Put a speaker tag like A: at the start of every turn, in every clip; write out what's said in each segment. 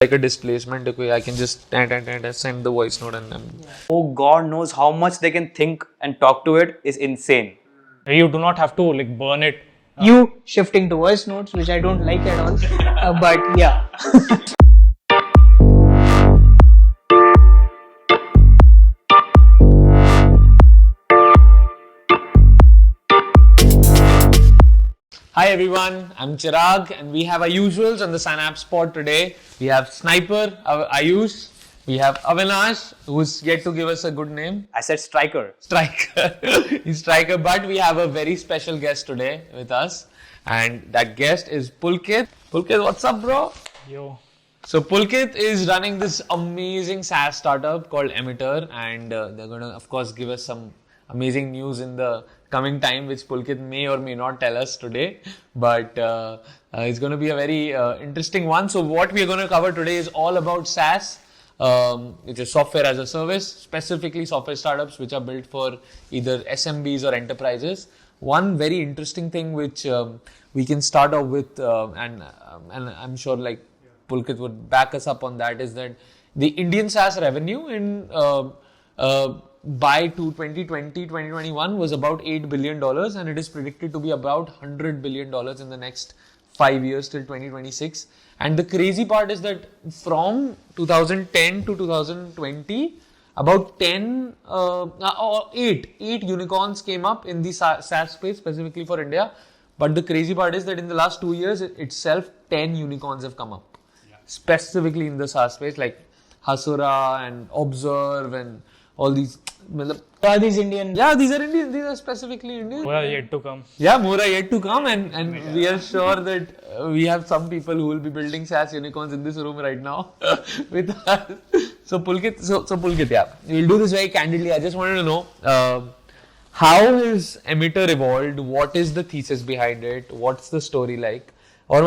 A: like a displacement. Okay, I can just send the voice note and then.
B: Oh, God knows how much they can think and talk to it is insane.
C: You do not have to like burn it.
D: You shifting to voice notes, which I don't like at all. But yeah.
A: Hi everyone, I'm Chirag and we have our usuals on the Synapse Pod today. We have Sniper, Ayush, we have Avinash, who's yet to give us a good name.
B: I said striker.
A: Striker. He's Striker, but we have a very special guest today with us. And that guest is Pulkit. Pulkit, what's up, bro?
C: Yo.
A: So Pulkit is running this amazing SaaS startup called Emittr, and they're going to, of course, give us some amazing news in the coming time, which Pulkit may or may not tell us today. But it's going to be a very interesting one. So what we are going to cover today is all about SaaS, which is software as a service, specifically software startups which are built for either SMBs or enterprises. One very interesting thing which we can start off with, and I'm sure like Pulkit would back us up on that, is that the Indian SaaS revenue in by 2020, 2021 was about $8 billion, and it is predicted to be about $100 billion in the next 5 years till 2026. And the crazy part is that from 2010 to 2020, about 8 unicorns came up in the SaaS space specifically for India. But the crazy part is that in the last 2 years itself, 10 unicorns have come up, specifically in the SaaS space, like Hasura and Observe and all these.
D: Are these Indian?
A: Yeah, these are Indian. These are specifically Indian.
C: More are yet to come.
A: Yeah, more are yet to come, and we are sure that we have some people who will be building SaaS unicorns in this room right now with us. So Pulkit, yeah, we'll do this very candidly. I just wanted to know how has Emittr evolved? What is the thesis behind it? What's the story like? Or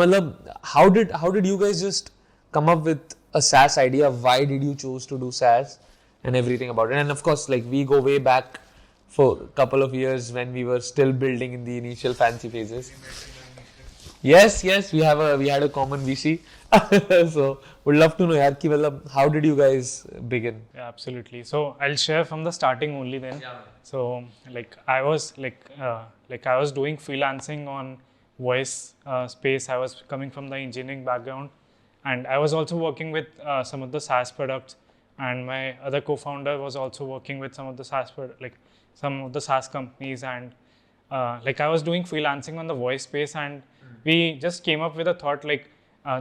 A: how did you guys just come up with a SaaS idea? Why did you choose to do SaaS? And everything about it. And of course, like we go way back for a couple of years when we were still building in the initial fancy phases. Yes, we had a common VC. So would love to know, yaar, ki how did you guys begin?
C: Yeah, absolutely. So I'll share from the starting only then. Yeah. So I was doing freelancing on voice space. I was coming from the engineering background, and I was also working with some of the SaaS products. And my other co-founder was also working with some of the SaaS companies, and I was doing freelancing on the voice space, and we just came up with a thought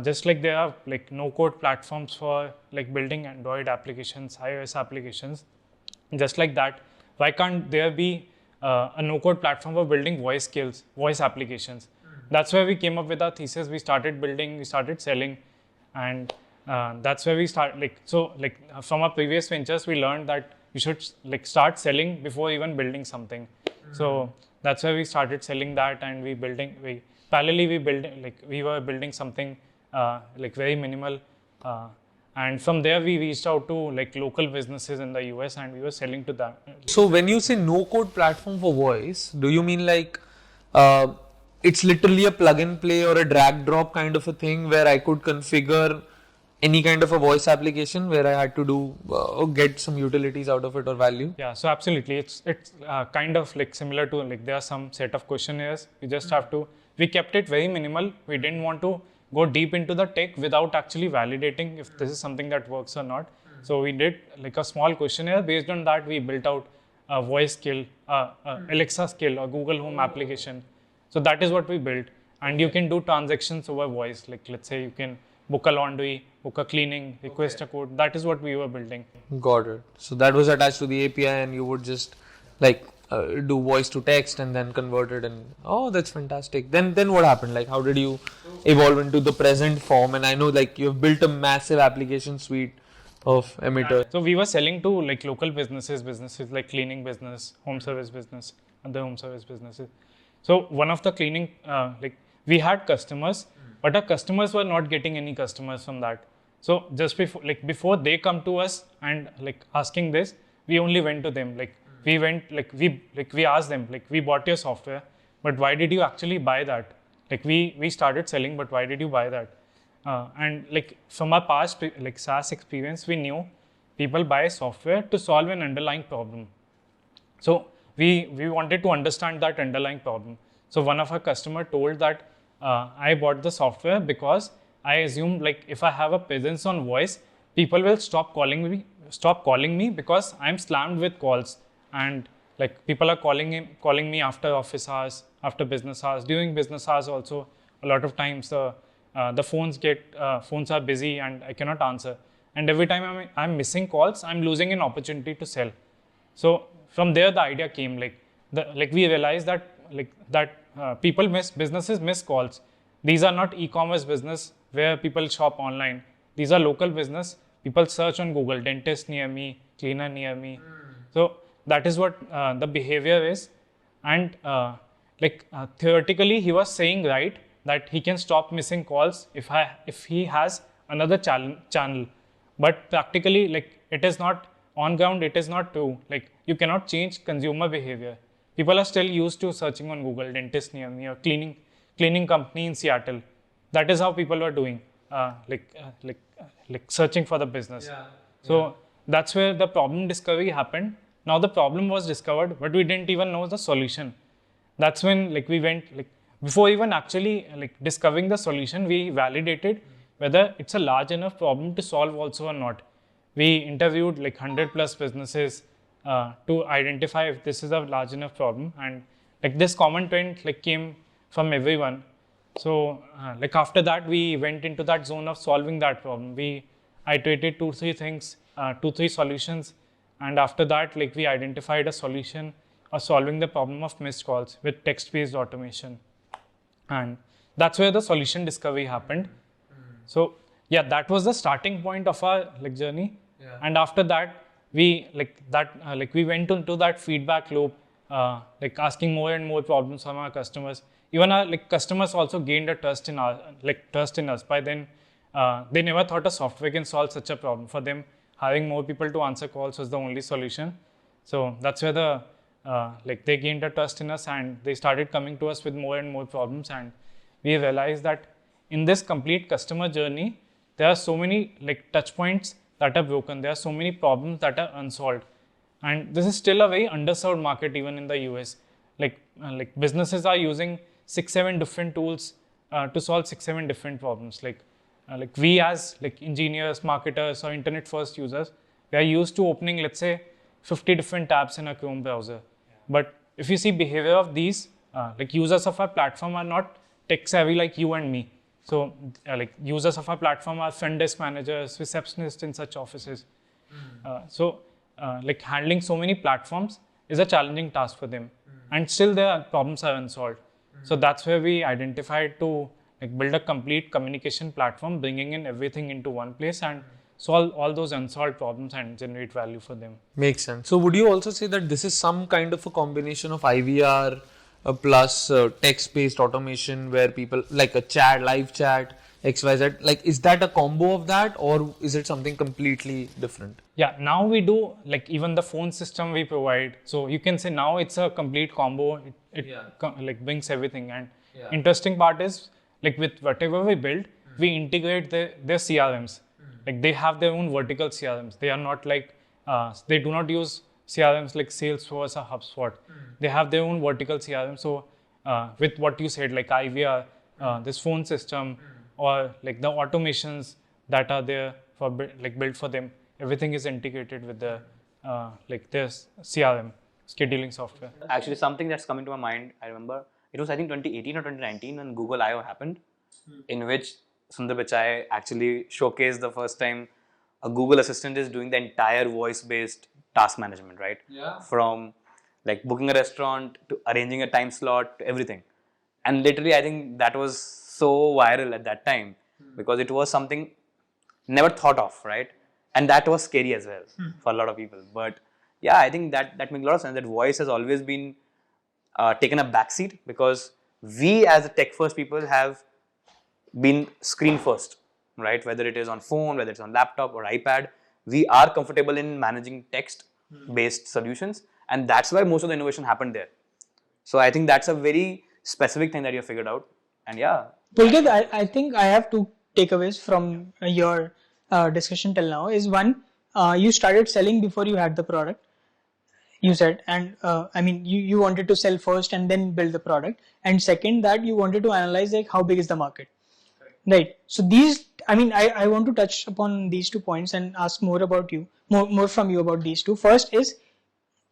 C: just like there are no-code platforms for building Android applications, iOS applications, just like that, why can't there be a no-code platform for building voice applications? That's where we came up with our thesis. We started building, we started selling, and that's where we start. From our previous ventures, we learned that you should start selling before even building something. So that's where we started selling that, and we were building something very minimal. And from there, we reached out to local businesses in the US, and we were selling to them.
A: So when you say no code platform for voice, do you mean it's literally a plug and play or a drag drop kind of a thing where I could configure any kind of a voice application where I had to do get some utilities out of it or value?
C: Yeah, so absolutely, it's kind of similar to there are some set of questionnaires. You just have to. We kept it very minimal. We didn't want to go deep into the tech without actually validating if this is something that works or not. So we did a small questionnaire. Based on that, we built out a voice skill, Alexa skill, or Google Home application. So that is what we built, and you can do transactions over voice. Let's say you can book a laundry, book a cleaning, request a code. That is what we were building.
A: Got it. So that was attached to the API, and you would just do voice to text and then convert it. And that's fantastic. Then what happened? How did you evolve into the present form? And I know you've built a massive application suite of Emittr.
C: So we were selling to local businesses like cleaning business, home service business, other home service businesses. So one of the cleaning, we had customers, but our customers were not getting any customers from that. So just before they come to us and asking this, we only went to them. We asked them, we bought your software, but why did you actually buy that? We started selling, but why did you buy that? And like from our past like SaaS experience, we knew people buy software to solve an underlying problem. So we wanted to understand that underlying problem. So one of our customer told that I bought the software because I assumed like if I have a presence on voice, people will stop calling me because I'm slammed with calls, and like people are calling me after office hours, after business hours, during business hours also. A lot of times the phones are busy and I cannot answer. And every time I'm missing calls, I'm losing an opportunity to sell. So from there, the idea came we realized that businesses miss calls. These are not e-commerce business where people shop online. These are local business. People search on Google, dentist near me, cleaner near me. So that is what the behavior is. And theoretically, he was saying right that he can stop missing calls if he has another channel. But practically, like it is not on ground, it is not true. Like you cannot change consumer behavior. People are still used to searching on Google, dentist near me, or cleaning company in Seattle. That is how people are doing, searching for the business. So that's where the problem discovery happened. Now the problem was discovered, but we didn't even know the solution. That's when we went before even actually discovering the solution, we validated whether it's a large enough problem to solve also or not. We interviewed 100 plus businesses to identify if this is a large enough problem, and this common trend came from everyone. So after that, we went into that zone of solving that problem. We iterated 2-3 solutions, and after that we identified a solution of solving the problem of missed calls with text-based automation. And that's where the solution discovery happened. So yeah, that was the starting point of our journey. And after that, we went into that feedback loop, asking more and more problems from our customers. Even our customers also gained a trust in us. By then, they never thought a software can solve such a problem. For them, having more people to answer calls was the only solution. So that's where they gained a trust in us, and they started coming to us with more and more problems. And we realized that in this complete customer journey, there are so many touch points that are broken. There are so many problems that are unsolved, and this is still a very underserved market even in the US. Businesses are using 6-7 different tools to solve 6-7 different problems. We as engineers, marketers, or internet first users, we are used to opening, let's say, 50 different tabs in a Chrome browser. But if you see behavior of these, users of our platform are not tech savvy like you and me. So users of our platform are front desk managers, receptionists in such offices. Handling so many platforms is a challenging task for them, and still their problems are unsolved. So that's where we identified to build a complete communication platform, bringing in everything into one place and solve all those unsolved problems and generate value for them.
A: Makes sense. So would you also say that this is some kind of a combination of IVR plus text-based automation where people like a chat, live chat, XYZ, is that a combo of that, or is it something completely different?
C: Yeah, now we do even the phone system we provide. So you can say now it's a complete combo. It brings everything. And interesting part is with whatever we build, we integrate their CRMs. They have their own vertical CRMs. They are not they do not use CRMs like Salesforce or HubSpot. They have their own vertical CRM. So with what you said, IVR, this phone system, or the automations that are there for built for them, everything is integrated with the their CRM scheduling software.
B: Actually, something that's coming to my mind, I remember it was I think 2018 or 2019 when Google I/O happened, in which Sundar Pichai actually showcased the first time a Google Assistant is doing the entire voice-based task management, right?
A: Yeah.
B: From booking a restaurant to arranging a time slot to everything. And literally, I think that was so viral at that time because it was something never thought of, right? And that was scary as well for a lot of people. But yeah, I think that makes a lot of sense. That voice has always been taken a backseat because we as tech-first people have been screen first, right? Whether it is on phone, whether it's on laptop or iPad, we are comfortable in managing text-based solutions, and that's why most of the innovation happened there. So I think that's a very specific thing that you figured out, and yeah.
D: Pulkit, I think I have two takeaways from your discussion till now is one, you started selling before you had the product. You said, and you wanted to sell first and then build the product. And second, that you wanted to analyze like how big is the market, right? So these, I want to touch upon these 2 points and ask more about you, more from you about these two. First is,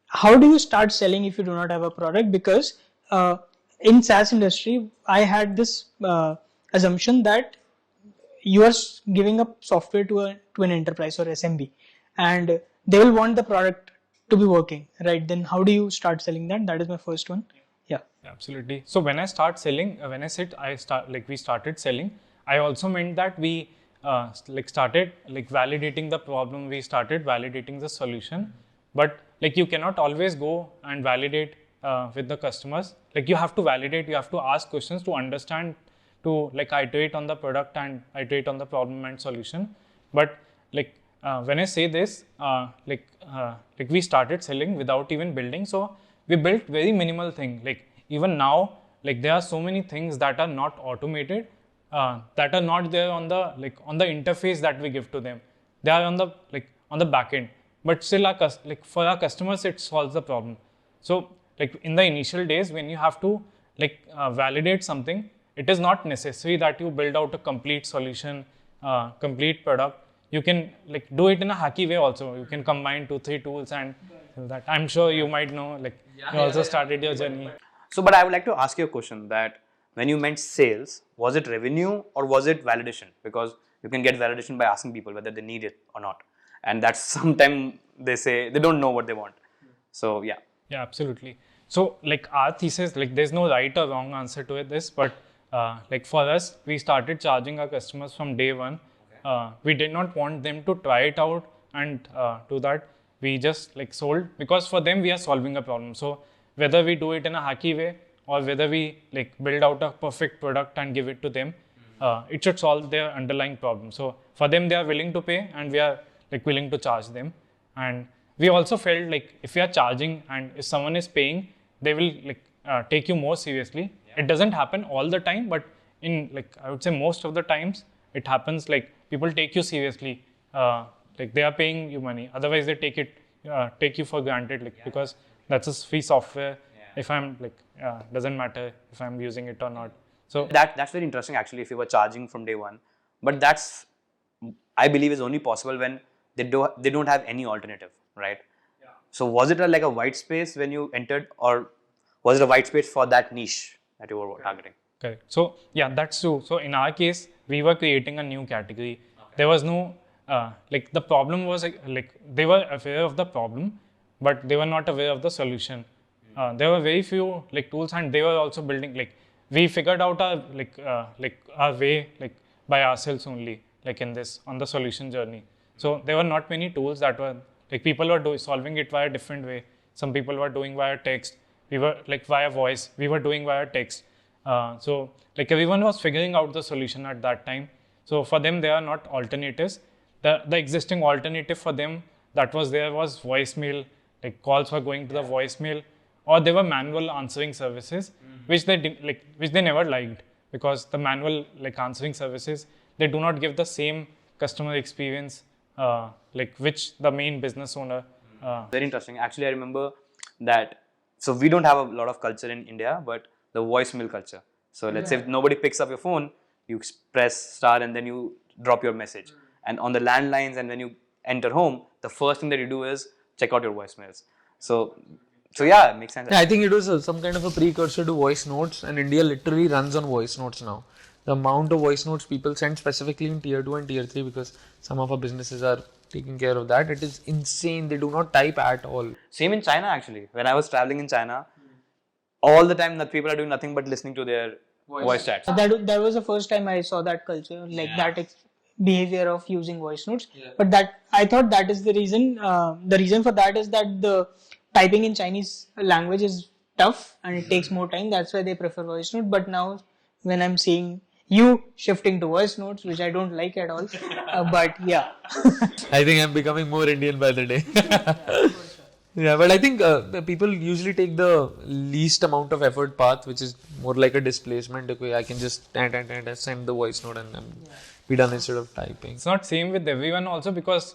D: how do you start selling if you do not have a product? Because in SaaS industry, I had this assumption that you are giving up software to an enterprise or SMB, and they will want the product to be working, right? Then how do you start selling that? That is my first one. Yeah.
C: Absolutely. So when I start selling, when I said we started selling, I also meant that we started validating the problem. We started validating the solution, but you cannot always go and validate with the customers. You have to validate. You have to ask questions to understand, to iterate on the product and iterate on the problem and solution. But when I say this, we started selling without even building. So we built very minimal thing. Even now, there are so many things that are not automated, that are not there on the on the interface that we give to them. They are on the on the back end, but still for our customers it solves the problem. So in the initial days, when you have to validate something, it is not necessary that you build out a complete solution, complete product. You can do it in a hacky way also. You can combine 2-3 tools and that. I'm sure you might know, you also started your journey.
B: So, but I would like to ask you a question, that when you meant sales, was it revenue or was it validation? Because you can get validation by asking people whether they need it or not. And that's sometimes they say they don't know what they want. So, yeah.
C: Yeah, absolutely. So, our thesis, there's no right or wrong answer to this, but for us, we started charging our customers from day one. We did not want them to try it out and do that. We just sold, because for them we are solving a problem. So whether we do it in a hacky way or whether we build out a perfect product and give it to them, it should solve their underlying problem. So for them, they are willing to pay and we are willing to charge them. And we also felt if we are charging and if someone is paying, they will take you more seriously. It doesn't happen all the time, but in I would say most of the times it happens. People take you seriously, they are paying you money. Otherwise, they take you for granted, because that's a free software. If I'm doesn't matter if I'm using it or not. So
B: that's very interesting actually. If you were charging from day one, but that's, I believe, is only possible when they don't have any alternative, right? Yeah. So was it a white space when you entered, or was it a white space for that niche that you were targeting?
C: Correct. So yeah, that's true. So in our case, we were creating a new category. Okay. There was no the problem was they were aware of the problem, but they were not aware of the solution. There were very few tools, and they were also building. We figured out our our way by ourselves only, in this on the solution journey. So there were not many tools that were people were solving it via different way. Some people were doing via text. We were via voice. We were doing via text. So everyone was figuring out the solution at that time. So for them, there are not alternatives. The existing alternative for them that was there was voicemail. Calls were going to the voicemail, or there were manual answering services, which they never liked, because the manual answering services, they do not give the same customer experience which the main business owner.
B: Very interesting. Actually, I remember that. So we don't have a lot of culture in India, but the voicemail culture. So let's say if nobody picks up your phone, you press star and then you drop your message. And on the landlines, and when you enter home, the first thing that you do is check out your voicemails. So yeah, it makes sense.
A: Yeah, I think it was some kind of a precursor to voice notes, and India literally runs on voice notes now. The amount of voice notes people send, specifically in tier 2 and tier 3, because some of our businesses are taking care of that, it is insane. They do not type at all.
B: Same in China actually. When I was traveling in China, all the time that people are doing nothing but listening to their voice chats.
D: That was the first time I saw that culture, that behavior of using voice notes. Yeah. But that, I thought that is the reason. The reason for that is that the typing in Chinese language is tough and it takes more time. That's why they prefer voice note. But now when I'm seeing you shifting to voice notes, which I don't like at all, but yeah.
A: I think I'm becoming more Indian by the day. Yeah, but I think people usually take the least amount of effort path, which is more like a displacement. Okay, I can just send the voice note and I'm be done instead of typing.
C: It's not same with everyone also, because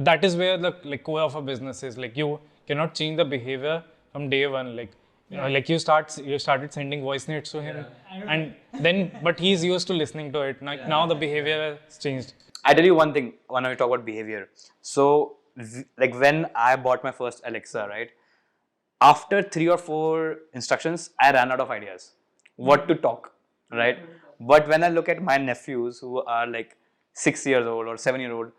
C: that is where the core of a business is. Like, you cannot change the behavior from day one. Like you started sending voice notes to him, and then but he's used to listening to it. Like, now the behavior has changed.
B: I tell you one thing when we talk about behavior. So, like when I bought my first Alexa, right? After 3 or 4 instructions, I ran out of ideas what to talk, right? But when I look at my nephews who are like 6 years old or 7 year old,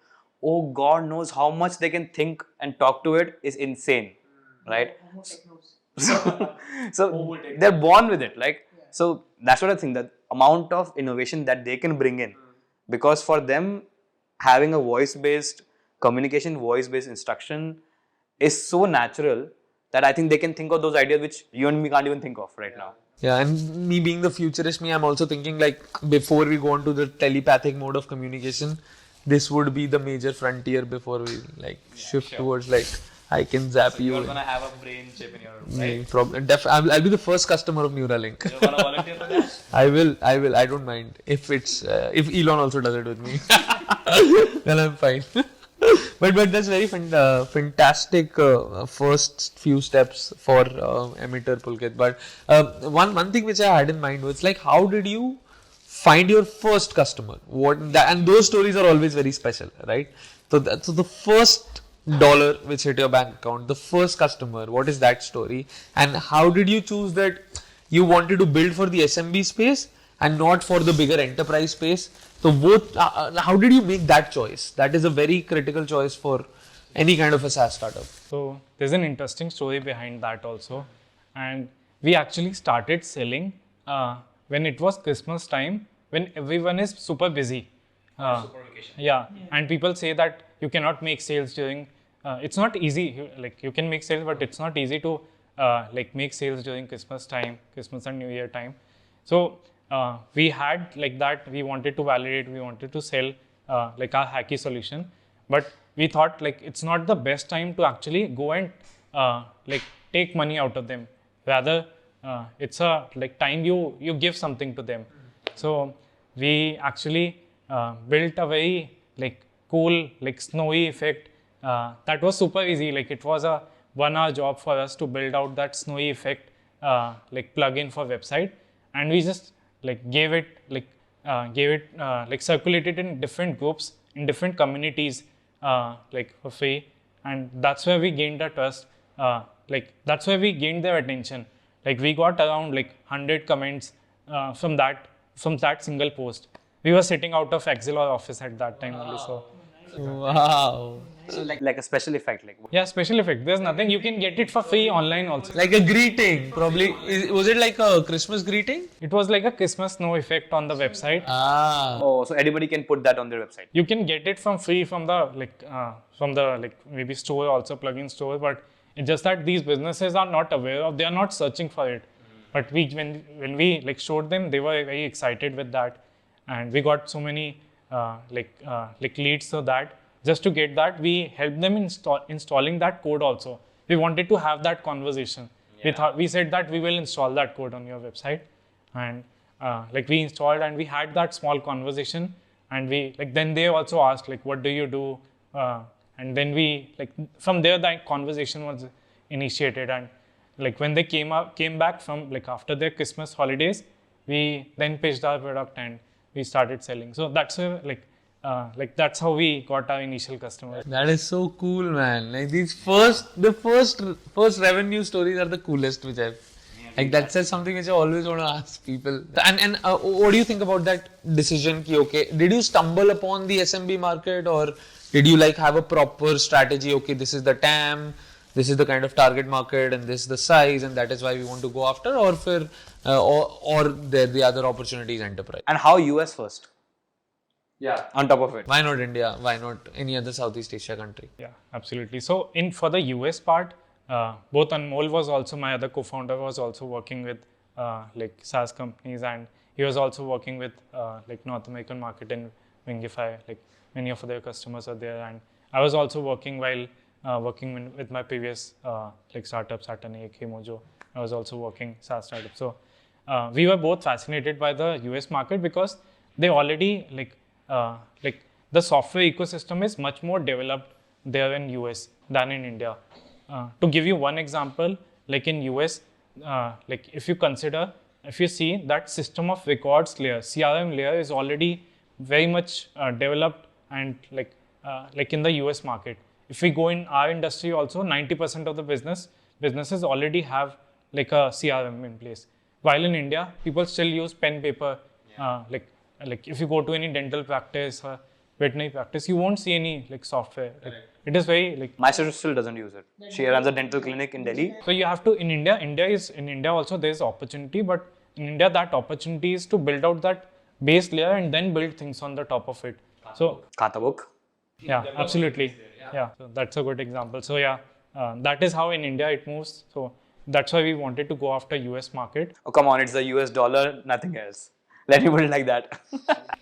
B: oh God knows how much they can think and talk to it is insane, right? So they're born with it, like, so that's what I think, that amount of innovation that they can bring in, because for them having a voice-based communication, voice-based instruction is so natural that I think they can think of those ideas which you and me can't even think of right now.
A: Yeah, and me being the futurist me, I'm also thinking like before we go on to the telepathic mode of communication, this would be the major frontier before we like shift towards like I can zap you.
B: You're gonna have a brain chip in your right?
A: I'll be the first customer of Neuralink.
B: You're gonna volunteer for that?
A: I will. I don't mind if it's if Elon also does it with me. Then I'm fine. but that's very fantastic first few steps for Emittr, Pulkit. But one thing which I had in mind was like, how did you find your first customer? And those stories are always very special, right? So the first dollar which hit your bank account, the first customer, what is that story? And how did you choose that you wanted to build for the SMB space and not for the bigger enterprise space? So both, how did you make that choice? That is a very critical choice for any kind of a SaaS startup.
C: So there's an interesting story behind that also. And we actually started selling when it was Christmas time, when everyone is super busy.
B: Super vacation.
C: Yeah, and people say that you cannot make sales during, it's not easy, like you can make sales, but it's not easy to like make sales during Christmas time, Christmas and New Year time. So we had like that, we wanted to validate, we wanted to sell like our hacky solution, but we thought like it's not the best time to actually go and like take money out of them. Rather, it's a like time you give something to them. So we actually built a very like cool like snowy effect that was super easy. Like it was a 1-hour job for us to build out that snowy effect like plugin for website, and we just like gave it like circulated in different groups in different communities like for free, and that's where we gained the trust. Like that's where we gained their attention. Like we got around like 100 comments from that single post. We were sitting out of Excel office at that time only. So
A: Wow.
B: So like a special effect, like
C: yeah, special effect. There's nothing, you can get it for free online also.
A: Like a greeting, probably. Was it like a Christmas greeting?
C: It was like a Christmas snow effect on the website.
A: Ah.
B: oh, so anybody can put that on their website.
C: You can get it from free from the like maybe store also, plugin store, but it's just that these businesses are not aware of, they are not searching for it. But when we like showed them, they were very excited with that, and we got so many like leads to that. Just to get that, we helped them installing that code also. We wanted to have that conversation.
B: Yeah.
C: We said that we will install that code on your website, and like we installed and we had that small conversation, and we like then they also asked like, what do you do? And then we like from there that conversation was initiated, and like when they came back from like after their Christmas holidays, we then pitched our product and we started selling. So that's where like that's how we got our initial customers.
A: That is so cool, man. Like the first revenue stories are the coolest, which I've like. That says something which I always want to ask people. And what do you think about that decision? Ki, okay, did you stumble upon the SMB market, or did you like have a proper strategy? Okay, this is the TAM, this is the kind of target market, and this is the size, and that is why we want to go after, or the other opportunities enterprise.
B: And how US first?
A: Yeah.
B: On top of it.
A: Why not India? Why not any other Southeast Asia country?
C: Yeah, absolutely. So for the US part, both Anmol was also, my other co-founder was also working with like SaaS companies, and he was also working with like North American market in Wingify. Like many of their customers are there, and I was also working while working with my previous like startups, Saturn, Mojo. I was also working SaaS startup. So we were both fascinated by the US market because they already like like the software ecosystem is much more developed there in US than in India. To give you one example, like in US, like if you see that system of records layer, CRM layer is already very much developed and like in the US market. If we go in our industry also, 90% of the businesses already have like a CRM in place. While in India, people still use pen, paper. Like if you go to any dental practice or veterinary practice, you won't see any like software. Like, it is very like.
B: My sister still doesn't use it. She runs a dental clinic in Delhi.
C: So you have to in India also there is opportunity, but in India that opportunity is to build out that base layer and then build things on the top of it. So
B: Khata book.
C: yeah, absolutely. Yeah, so that's a good example. So yeah, that is how in India it moves. So that's why we wanted to go after US market.
B: Oh, come on, it's the US dollar, nothing else. Let me put it like that.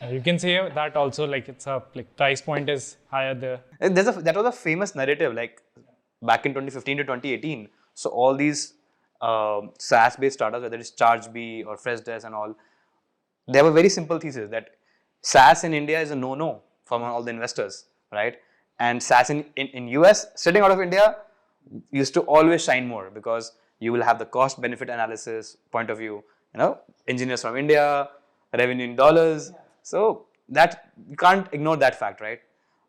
C: You can say that also, like it's a like price point is higher there.
B: That was a famous narrative, like back in 2015 to 2018. So all these SaaS-based startups, whether it's ChargeBee or Freshdesk and all, they have a very simple thesis that SaaS in India is a no-no from all the investors, right? And SaaS in US, sitting out of India, used to always shine more because you will have the cost-benefit analysis point of view, engineers from India, revenue in dollars. So that you can't ignore that fact, right?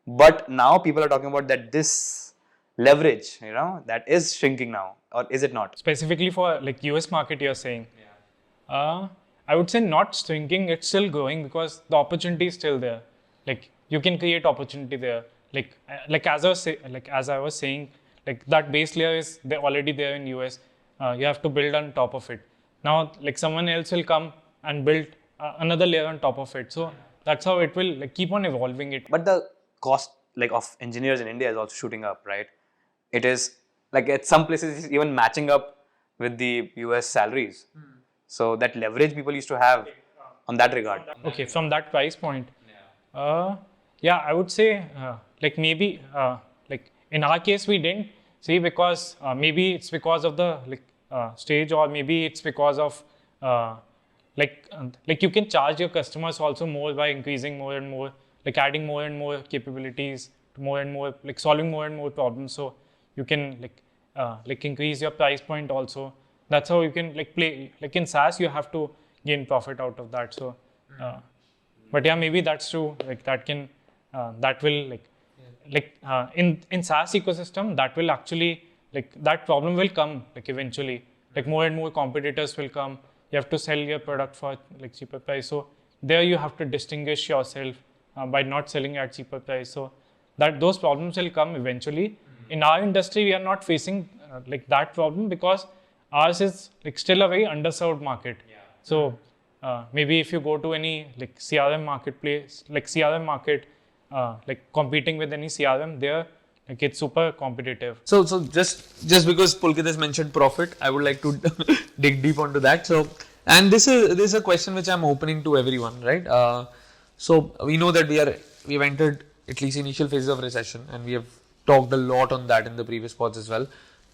B: But now people are talking about that this leverage, that is shrinking now, or is it not?
C: Specifically for like US market, you're saying. I would say not shrinking, it's still growing because the opportunity is still there. Like you can create opportunity there. Like as I was saying, like that base layer is already there in US. You have to build on top of it. Now, like someone else will come and build another layer on top of it. So that's how it will like keep on evolving it.
B: But the cost like of engineers in India is also shooting up, right? It is like at some places it's even matching up with the US salaries. So that leverage people used to have on that regard.
C: Okay, from that price point, yeah, I would say like maybe like in our case we didn't see because maybe it's because of the stage, or maybe it's because of like you can charge your customers also more by increasing more and more, like adding more and more capabilities, to more and more, like solving more and more problems. So you can like increase your price point also. That's how you can like play. Like in SaaS, you have to gain profit out of that. So, but yeah, maybe that's true. Like that can that will in SaaS ecosystem, that will actually like that problem will come like eventually. Like more and more competitors will come. You have to sell your product for like cheaper price. So there you have to distinguish yourself by not selling at cheaper price. So that those problems will come eventually. In our industry, we are not facing like that problem because ours is like still a very underserved market. So maybe if you go to any like CRM marketplace, like CRM market, like competing with any CRM there, like it's super competitive.
A: So just because Pulkit has mentioned profit, I would like to dig deep onto that. So, and this is a question which I'm opening to everyone, right? So we know that we've entered at least initial phases of recession, and we have talked a lot on that in the previous pods as well.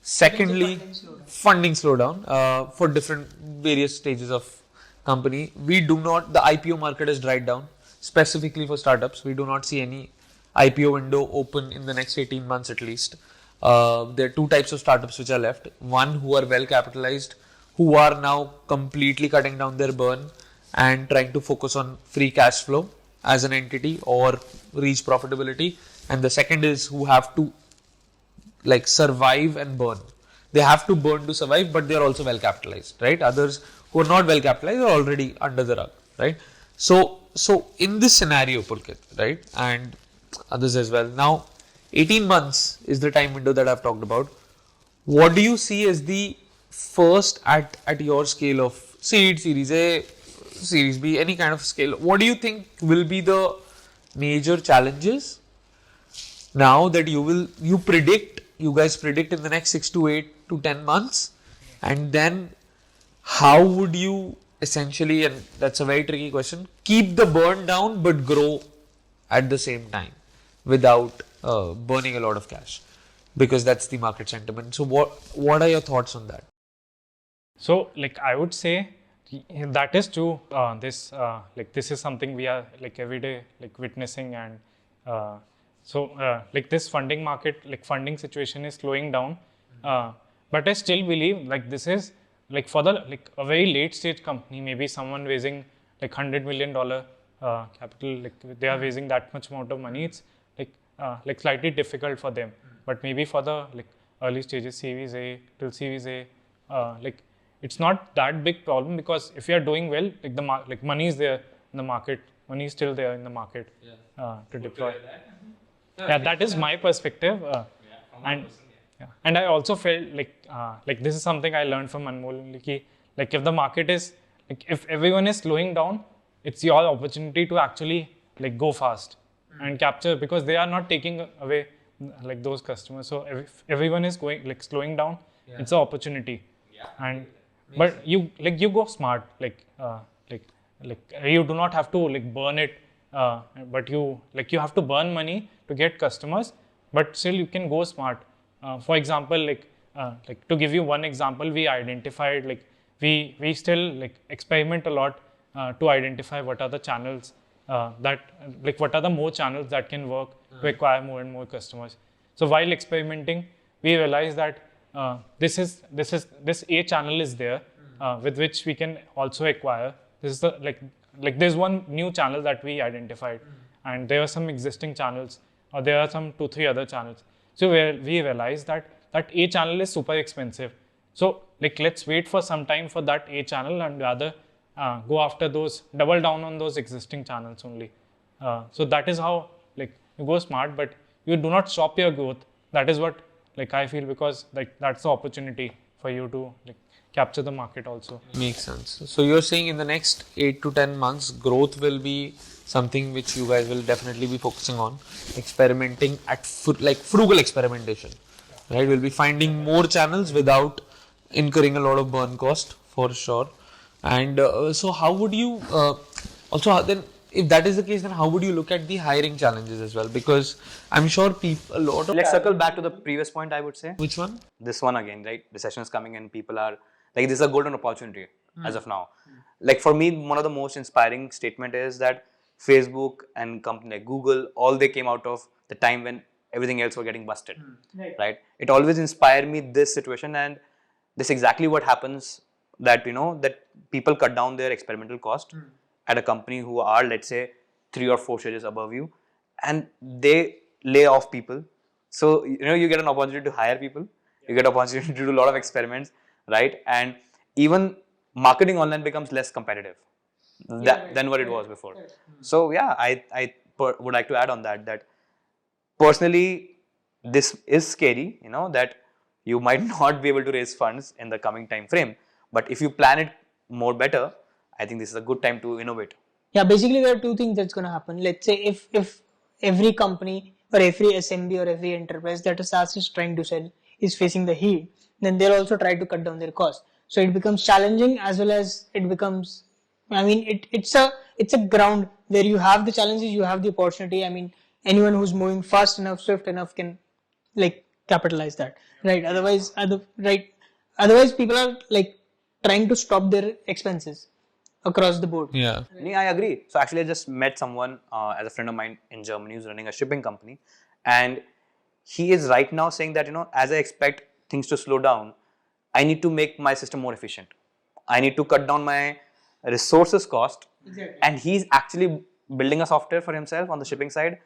A: Secondly, funding slowdown for different various stages of company. The IPO market has dried down, specifically for startups. We do not see any IPO window open in the next 18 months at least. There are two types of startups which are left. One, who are well capitalized, who are now completely cutting down their burn and trying to focus on free cash flow as an entity or reach profitability. And the second is who have to like survive and burn. They have to burn to survive, but they are also well capitalized, right? Others who are not well capitalized are already under the rug, right? So in this scenario, Pulkit, right, and others as well. Now, 18 months is the time window that I've talked about. What do you see as the first at your scale of seed, Series A, Series B, any kind of scale? What do you think will be the major challenges now that you guys predict in the next 6 to 8 to 10 months? And then how would you essentially, and that's a very tricky question, keep the burn down but grow at the same time without burning a lot of cash? Because that's the market sentiment. So what are your thoughts on that?
C: So like I would say That is true. This is something we are like every day like witnessing, and like this funding market, like funding situation is slowing down. But I still believe like this is like for the like a very late stage company, maybe someone raising like $100 million capital, like they are raising that much amount of money. It's like slightly difficult for them. But maybe for the like early stages, Series A till Series A, like it's not that big problem, because if you are doing well, like like money is there in the market, money is still there in the market to deploy. Yeah, that is my perspective. And I also felt like this is something I learned from Anmol. Like if the market is like if everyone is slowing down, it's your opportunity to actually like go fast and capture, because they are not taking away like those customers. So if everyone is going like slowing down, it's an opportunity. And but you go smart, like you do not have to like burn it, but you have to burn money to get customers, but still you can go smart. For example, like to give you one example, we identified like we still like experiment a lot to identify what are the channels that like what are the more channels that can work to acquire more and more customers. So while experimenting, we realized that this A channel is there with which we can also acquire. This is the like there's one new channel that we identified, and there are some existing channels, or there are some 2-3 other channels. So we realized that A channel is super expensive. So like let's wait for some time for that A channel, and rather go after those, double down on those existing channels only. So that is how like you go smart, but you do not stop your growth. That is what like I feel, because like that's the opportunity for you to like capture the market also.
A: Makes sense. So you're saying in the next 8 to 10 months, growth will be something which you guys will definitely be focusing on, experimenting at like frugal experimentation, right? We'll be finding more channels without incurring a lot of burn cost for sure. And so how would you then, if that is the case, then how would you look at the hiring challenges as well? Because I'm sure a lot of...
B: Let's circle back to the previous point, I would say.
A: Which one?
B: This one again, right? Recession is coming and people are like, this is a golden opportunity as of now. Like for me, one of the most inspiring statement is that Facebook and company like Google, all they came out of the time when everything else were getting busted, right? It always inspired me, this situation, and this exactly what happens, that that people cut down their experimental cost at a company who are, let's say, 3 or 4 stages above you, and they lay off people. So you get an opportunity to hire people, you get an opportunity to do a lot of experiments, right? And even marketing online becomes less competitive than what it was before. So yeah, I would like to add on that personally, this is scary, that you might not be able to raise funds in the coming time frame, but if you plan it more better, I think this is a good time to innovate.
D: Yeah, basically there are two things that's going to happen. Let's say if every company or every SMB or every enterprise that a SaaS is trying to sell is facing the heat, then they'll also try to cut down their costs. So it becomes challenging, as well as it becomes, I mean, it's a ground where you have the challenges, you have the opportunity. I mean, anyone who's moving fast enough, swift enough can like capitalize that, right? Otherwise people are like trying to stop their expenses across the board.
A: Yeah.
B: I agree. So actually I just met someone as a friend of mine in Germany who's running a shipping company, and he is right now saying that, as I expect things to slow down, I need to make my system more efficient. I need to cut down my resources cost. Exactly. And he's actually building a software for himself on the shipping side,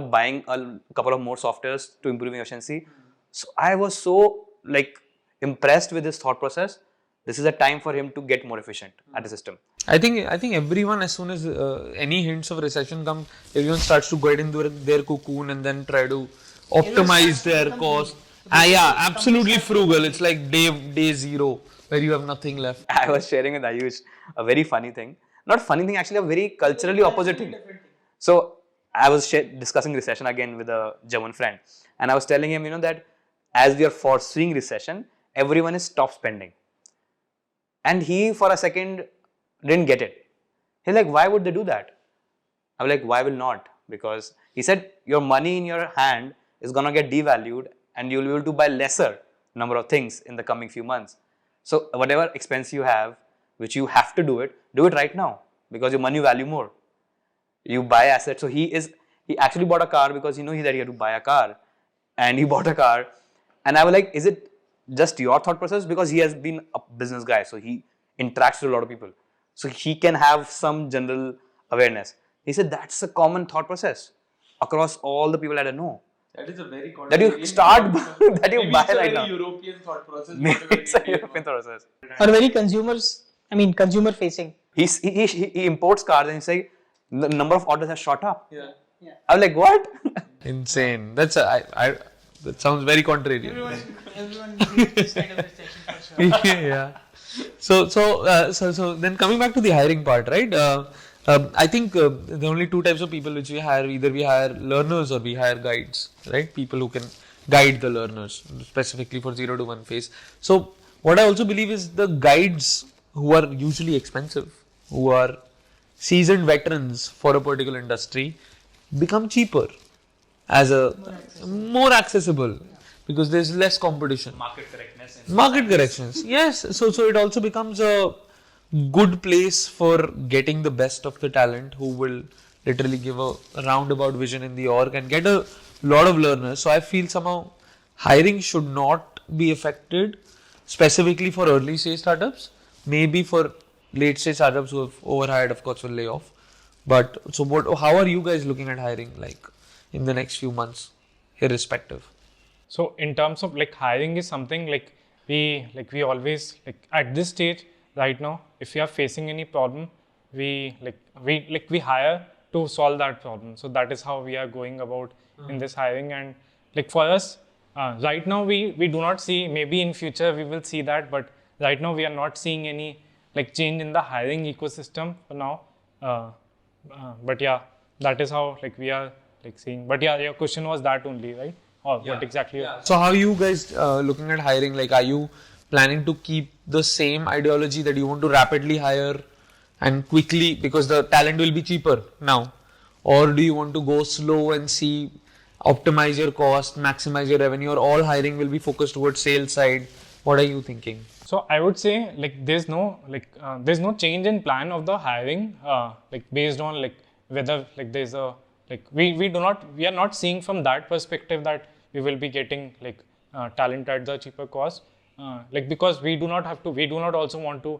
B: buying a couple of more softwares to improve efficiency. So I was so like impressed with his thought process. This is a time for him to get more efficient at the system.
A: I think everyone, as soon as any hints of recession come, everyone starts to get into their cocoon and then try to optimize their cost. Yeah, absolutely frugal. It's like day zero where you have nothing left.
B: I was sharing with Ayush a very funny thing. Not funny thing, actually a very culturally opposite thing. So I was discussing recession again with a German friend, and I was telling him, that as we are foreseeing recession, everyone is stop spending. And he, for a second, didn't get it. He's like, why would they do that? I was like, why will not? Because he said, your money in your hand is going to get devalued and you'll be able to buy lesser number of things in the coming few months. So whatever expense you have, which you have to do it right now because your money value more. You buy assets. So he actually bought a car because that he had to buy a car, and he bought a car. And I was like, is it just your thought process? Because he has been a business guy, so he interacts with a lot of people, so he can have some general awareness. He said that's a common thought process across all the people that I know.
A: That is a very
B: That you start that you buy right now.
A: European thought process.
B: Maybe it's a European thought process.
D: Or very consumer facing.
B: He imports cars and he's like, the number of orders has shot up.
A: Yeah.
B: I was like, what?
A: Insane. That sounds very contrary.
D: Everyone needs this kind of recession for sure.
A: Yeah. So then coming back to the hiring part, right? I think there are only two types of people which we hire. Either we hire learners or we hire guides, right? People who can guide the learners, specifically for 0 to 1 phase. So what I also believe is the guides who are usually expensive, who are seasoned veterans for a particular industry, become cheaper as a more accessible because there's less competition. Market corrections. Yes. So it also becomes a good place for getting the best of the talent who will literally give a roundabout vision in the org and get a lot of learners. So I feel somehow hiring should not be affected specifically for early stage startups. Maybe for late stage startups who have overhired, of course, will lay off. But so how are you guys looking at hiring like in the next few months, irrespective?
C: So in terms of like hiring is something we always at this stage right now, if we are facing any problem, we hire to solve that problem. So that is how we are going about in this hiring. And for us, right now we do not see, maybe in future we will see that, but right now we are not seeing any change in the hiring ecosystem for now. But yeah, that is how we are seeing. But yeah, your question was that only, right? Or what exactly?
A: Yeah. So how are you guys looking at hiring? Are you planning to keep the same ideology that you want to rapidly hire and quickly because the talent will be cheaper now? Or do you want to go slow and see, optimize your cost, maximize your revenue, or all hiring will be focused towards sales side? What are you thinking?
C: So I would say there's no change in plan of the hiring based on whether there's a we are not seeing from that perspective that we will be getting talent at the cheaper cost. Because we do not also want to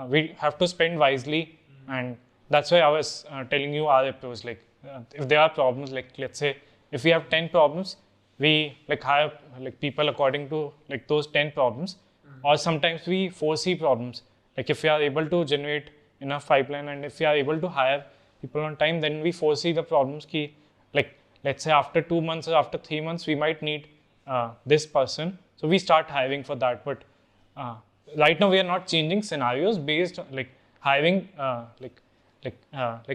C: we have to spend wisely, and that's why I was telling you our approach. If there are problems, let's say if we have 10 problems, we hire people according to those 10 problems, or sometimes we foresee problems. If we are able to generate enough pipeline and if we are able to hire people on time, then we foresee the problems ki let's say after 2 months or after 3 months we might need this person. So we start hiring for that. But right now we are not changing scenarios based on hiring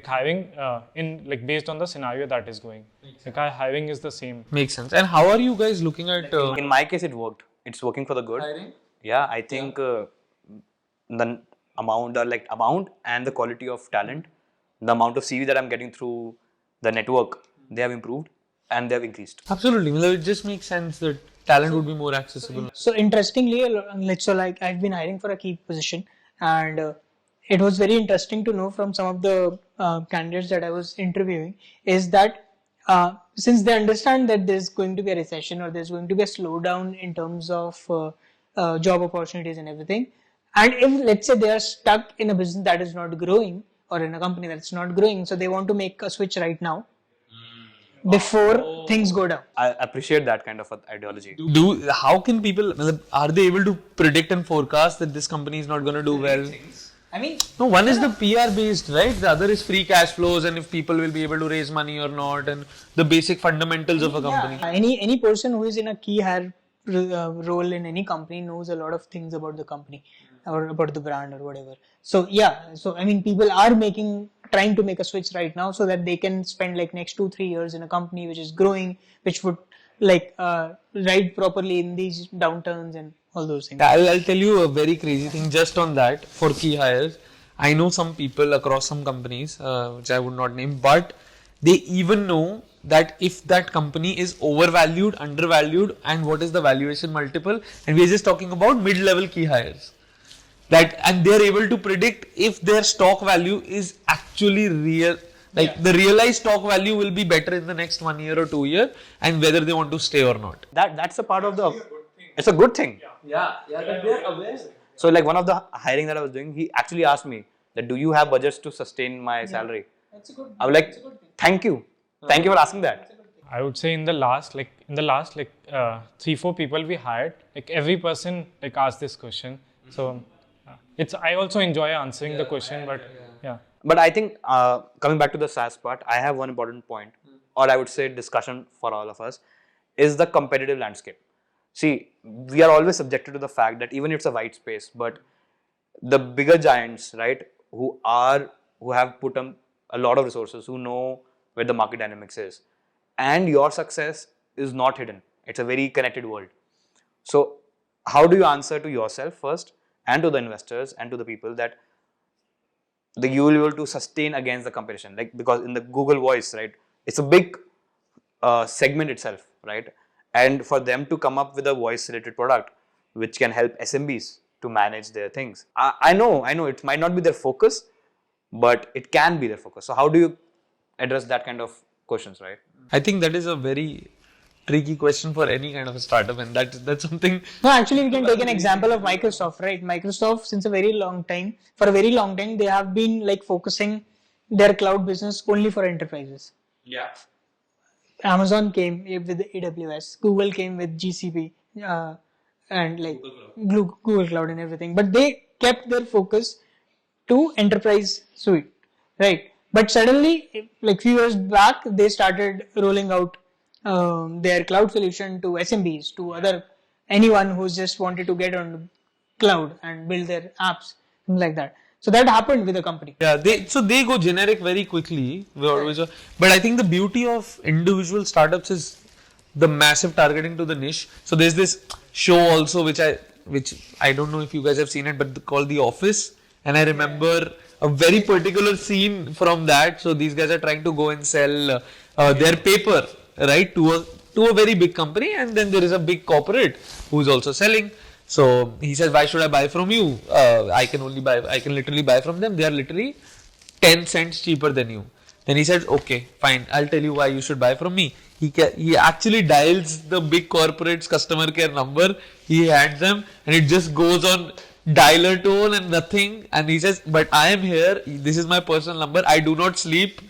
C: hiring in based on the scenario that is going. Our hiring is the same.
A: Makes sense. And how are you guys looking at?
B: In my case, it worked. It's working for the good.
A: Hiring?
B: Yeah, I think the amount and the quality of talent, the amount of CV that I'm getting through the network, they have improved and they have increased.
A: Absolutely. It just makes sense that talent would be more accessible.
D: So interestingly, I've been hiring for a key position, and it was very interesting to know from some of the candidates that I was interviewing is that since they understand that there's going to be a recession or there's going to be a slowdown in terms of job opportunities and everything, and if let's say they are stuck in a business that is not growing or in a company that's not growing, so they want to make a switch right now before things go down.
B: I appreciate that kind of ideology.
A: How can people, are they able to predict and forecast that this company is not going to do well? No, one is the PR based, right? The other is free cash flows and if people will be able to raise money or not, and the basic fundamentals of a company.
D: Any person who is in a key hire role in any company knows a lot of things about the company or about the brand or whatever. So people are trying to make a switch right now so that they can spend next 2-3 years in a company which is growing, which would ride properly in these downturns and all those things.
A: I'll tell you a very crazy thing just on that for key hires. I know some people across some companies, which I would not name, but they even know that if that company is overvalued, undervalued, and what is the valuation multiple, and we're just talking about mid-level key hires. that, and they're able to predict if their stock value is actually real. Like the realized stock value will be better in the next 1 year or 2 year, and whether they want to stay or not.
B: That's a part of the. It's a good thing.
A: Yeah, they're aware.
B: So like one of the hiring that I was doing, he actually asked me that, do you have budgets to sustain my salary?
D: That's a good.
B: I was like, thank you for asking that.
C: I would say in the last 3-4 people we hired, like every person like asked this question. So I also enjoy answering the question, but yeah.
B: But I think coming back to the SaaS part, I have one important point, or I would say discussion for all of us, is the competitive landscape. See, we are always subjected to the fact that even if it's a white space, but the bigger giants, right, who have put a lot of resources, who know where the market dynamics is, and your success is not hidden. It's a very connected world. So how do you answer to yourself first, and to the investors and to the people that you will be able to sustain against the competition? Like, because in the Google Voice, right, it's a big segment itself, right? And for them to come up with a voice related product which can help SMBs to manage their things. I know it might not be their focus, but it can be their focus. So how do you address that kind of questions, right?
A: I think that is a very tricky question for any kind of a startup, and that's something.
D: No, actually, we can take an example of Microsoft, right? Microsoft, for a very long time, they have been like focusing their cloud business only for enterprises.
A: Yeah.
D: Amazon came with AWS, Google came with GCP, and like Google Cloud and everything. But they kept their focus to enterprise suite, right? But suddenly, like few years back, they started rolling out their cloud solution to SMBs, to anyone who's just wanted to get on cloud and build their apps, things like that. So that happened with the company.
A: Yeah, they go generic very quickly. But I think the beauty of individual startups is the massive targeting to the niche. So there's this show also which I don't know if you guys have seen it, but called The Office. And I remember a very particular scene from that. So these guys are trying to go and sell their paper, right, to a very big company, and then there is a big corporate who is also selling. So he says, why should I buy from you? I can literally buy from them. They are literally 10 cents cheaper than you. Then he says, okay, fine, I'll tell you why you should buy from me. He actually dials the big corporate's customer care number. He hands them, and it just goes on dialer tone and nothing. And he says, but I am here. This is my personal number. I do not sleep.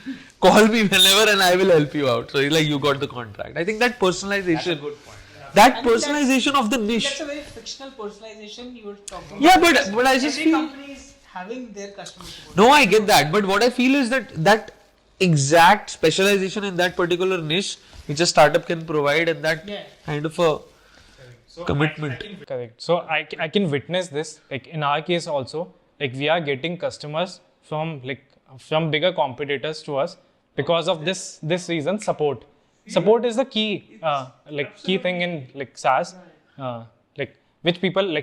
A: Call me whenever and I will help you out. So he's like, you got the contract. I think that personalization. That's a good point. That personalization of the niche.
D: That's a very fictional personalization you were talking about.
A: Yeah, but I just
D: every
A: feel.
D: company is having their customer support.
A: No, I get that. But what I feel is that exact specialization in that particular niche, which a startup can provide, and that kind of a commitment.
C: Correct. So I can witness this. Like in our case also, like we are getting customers from bigger competitors to us because of this reason, support. Support is the key key thing in like SaaS, which people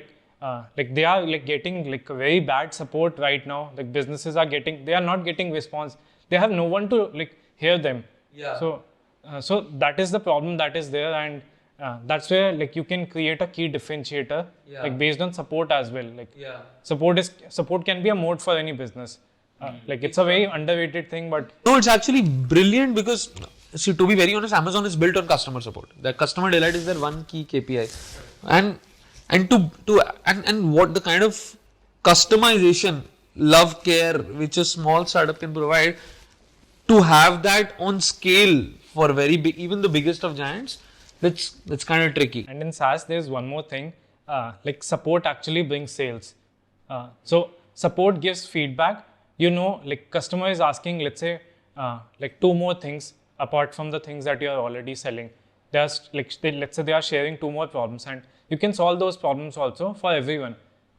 C: they are like getting like very bad support right now. Like businesses they are not getting response. They have no one to like hear them.
A: Yeah.
C: So that is the problem that is there, and that's where like you can create a key differentiator like based on support as well. Like support can be a mode for any business. Like it's a very underrated thing, but
A: No, it's actually brilliant because, see, to be very honest, Amazon is built on customer support. The customer delight is their one key KPI, and what the kind of customization, love, care which a small startup can provide, to have that on scale for very big, even the biggest of giants, that's kind of tricky.
C: And in SaaS, there's one more thing, like support actually brings sales. So support gives feedback. Like customer is asking, let's say, like 2 more things apart from the things that you are already selling. Let's say they are sharing 2 more problems, and you can solve those problems also for everyone.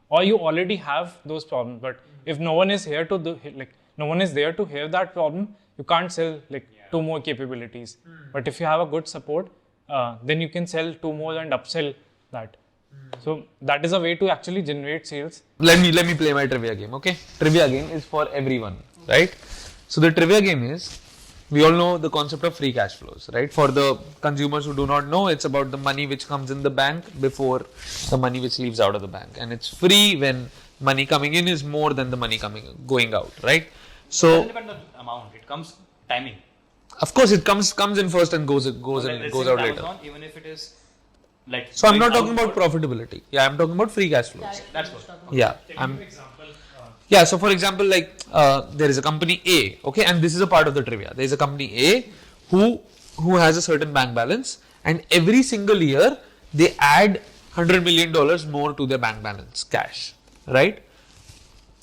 C: Or you already have those problems, but if no one is here no one is there to hear that problem, you can't sell 2 more capabilities. But if you have a good support, then you can sell 2 more and upsell that. So that is a way to actually generate sales.
A: Let me play my trivia game, okay? Trivia game is for everyone, right? So the trivia game is, we all know the concept of free cash flows, right? For the consumers who do not know, it's about the money which comes in the bank before the money which leaves out of the bank. And it's free when money coming in is more than the money going out, right?
B: It
A: So
B: doesn't depend on the amount. It comes timing.
A: of course it comes in first and goes
B: Let's
A: out
B: say
A: later.
B: Amazon, even if it is like.
A: So I'm not
B: going
A: talking about
B: outward,
A: profitability. Yeah, I'm talking about free cash flows.
B: That's good.
A: Yeah, yeah. So for example, like there is a company A, okay, and this is a part of the trivia. There is a company A who has a certain bank balance, and every single year they add $100 million more to their bank balance, cash, right?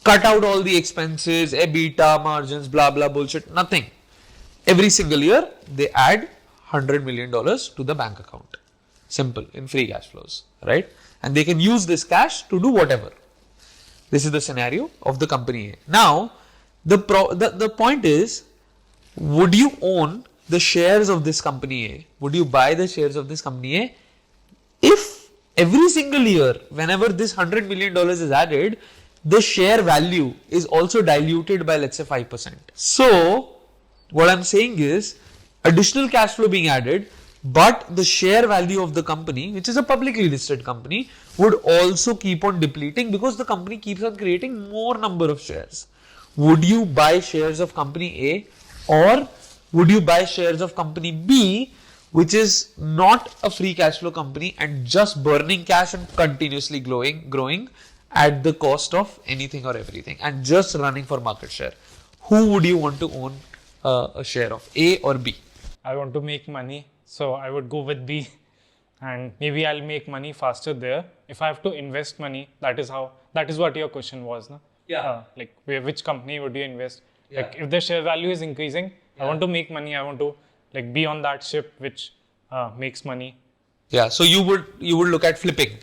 A: Cut out all the expenses, EBITDA, margins, blah blah bullshit, nothing. Every single year they add $100 million to the bank account. Simple, in free cash flows, right? And they can use this cash to do whatever. This is the scenario of the company A. Now, the point is, would you own the shares of this company A? Would you buy the shares of this company A? If every single year, whenever this $100 million is added, the share value is also diluted by, let's say, 5%. So, what I'm saying is, additional cash flow being added, but the share value of the company, which is a publicly listed company, would also keep on depleting because the company keeps on creating more number of shares. Would you buy shares of company A, or would you buy shares of company B, which is not a free cash flow company and just burning cash and continuously growing at the cost of anything or everything and just running for market share? Who would you want to own a share of, A or B?
C: I want to make money, so I would go with B, and maybe I'll make money faster there. If I have to invest money, that is what your question was, no?
A: Yeah.
C: Like which company would you invest? Yeah. Like if the share value is increasing, I want to make money. I want to like be on that ship which makes money.
A: Yeah, so you would look at flipping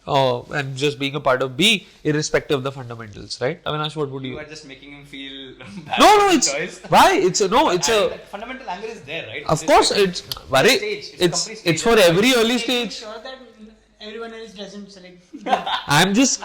A: and just being a part of B, irrespective of the fundamentals, right? Avinash, what would you?
B: You are just making him feel bad.
A: No, it's
B: choice.
A: why? It's a
B: fundamental angle is there, right?
A: Of course, it's for every early stage.
D: Sure that everyone else doesn't select.
A: I'm just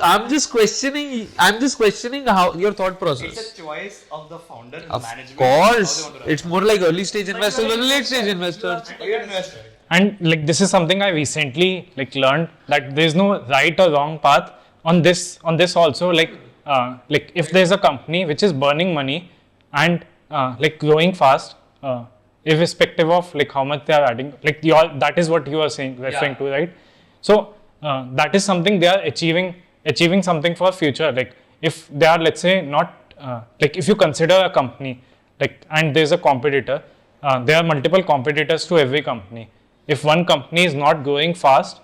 A: questioning how your thought process.
B: It's a choice of the founder and
A: Of
B: management.
A: course, it's more like early stage investors or late stage investors.
B: You're an investor.
C: And like this is something I recently like learned, that there's no right or wrong path on this also. Like if there's a company which is burning money and like growing fast, irrespective of like how much they are adding, like that is what you are referring to, right? So that is something they are achieving something for future. Like if they are, let's say, not like if you consider a company like and there's a competitor, there are multiple competitors to every company. If one company is not growing fast,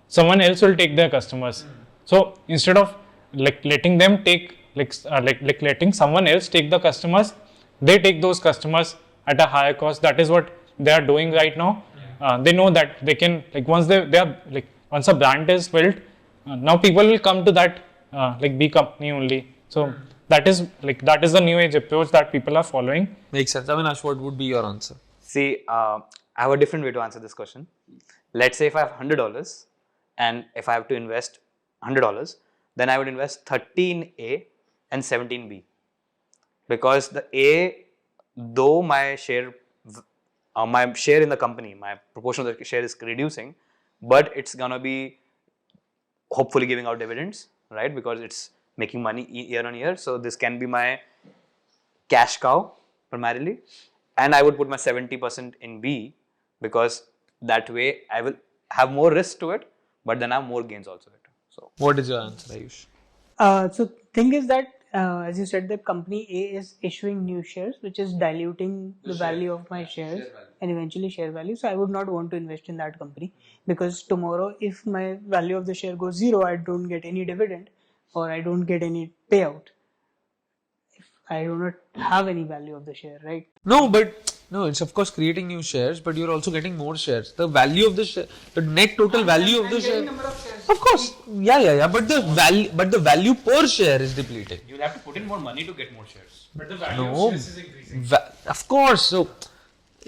C: someone else will take their customers. So instead of like letting them take letting someone else take the customers, they take those customers at a higher cost. That is what they are doing right now. They know that they can, like once once a brand is built, now people will come to that like B company only. So that is the new age approach that people are following.
A: Makes sense. Avinash, what would be your answer?
B: See, I have a different way to answer this question. Let's say if I have $100 and if I have to invest $100, then I would invest 30 in A and 17 in B. Because the A, though my share in the company, my proportion of the share is reducing, but it's gonna be hopefully giving out dividends, right? Because it's making money year on year. So this can be my cash cow primarily, and I would put my 70% in B, because that way I will have more risk to it, but then I have more gains also. So
A: What is your answer, Ayush?
D: So thing is that as you said, the company A is issuing new shares, which is diluting the value of my shares and eventually share value. So I would not want to invest in that company, because tomorrow if my value of the share goes zero, I don't get any dividend or I don't get any payout. If I do not have any value of the share, right?
A: No, it's of course creating new shares, but you're also getting more shares. The value of the share, the net total value of the share.
D: Number of shares.
A: Of course, yeah. But the value per share is depleting.
B: you'll have to put in more money to get more shares.
C: But the value
A: No,
C: of shares is increasing.
A: of course. So,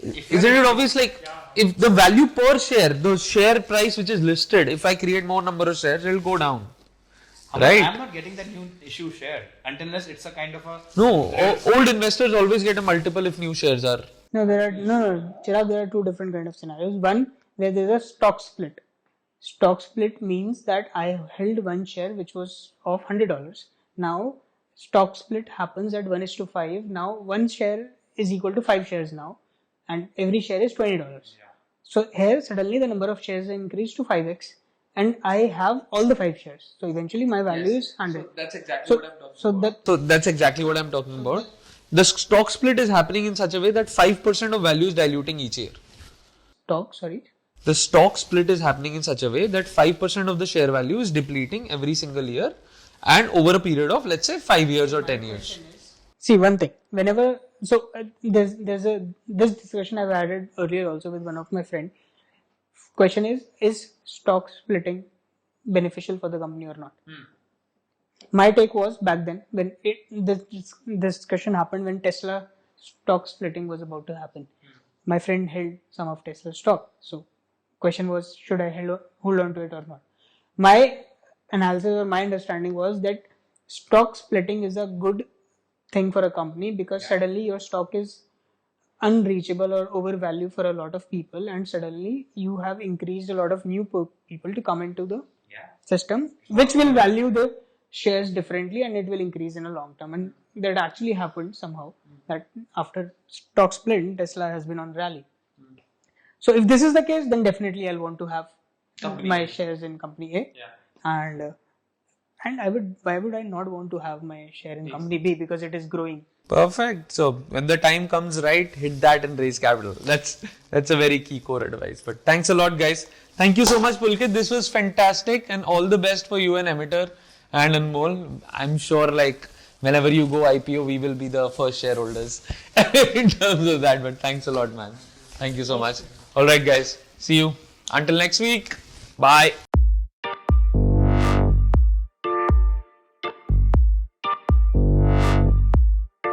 A: isn't it obvious? Like, if the value per share, the share price which is listed, if I create more number of shares, it will go down. Right?
B: I'm not getting that new issue share unless it's a kind of a.
A: No, old investors always get a multiple if new shares are.
D: No, Chirag, there are two different kind of scenarios. One where there is a stock split. stock split means that I held one share which was of $100. Now stock split happens at 1:5. Now one share is equal to 5 shares now, and every share is $20. So here suddenly the number of shares increased to 5x, and I have all the 5 shares. So eventually my value is 100.
A: So that's exactly what I'm talking about.
D: So
A: So that's exactly what I'm talking about. The stock split is happening in such a way that 5% of value is diluting each year. The stock split is happening in such a way that 5% of the share value is depleting every single year and over a period of, let's say, 5 years or 10 years.
D: See one thing. Whenever there's this discussion I've had earlier also with one of my friend. Question is stock splitting beneficial for the company or not? My take was back then when this discussion happened when Tesla stock splitting was about to happen. My friend held some of Tesla's stock. So question was, should I hold on to it or not? My analysis or my understanding was that stock splitting is a good thing for a company because suddenly your stock is unreachable or overvalued for a lot of people, and suddenly you have increased a lot of new people to come into the system, which will value the shares differently, and it will increase in a long term. And that actually happened somehow, that after stock split Tesla has been on rally. So if this is the case, then definitely I'll want to have my shares in company A. And why would I not want to have my share in company B, because it is growing.
A: Perfect. So when the time comes right, hit that and raise capital. That's a very key core advice. But thanks a lot, guys. Thank you so much, Pulkit. This was fantastic, and all the best for you and Emittr and Anmol. I'm sure like whenever you go IPO, we will be the first shareholders in terms of that. But thanks a lot, man. Thank you so much. All right, guys. See you until next week. Bye.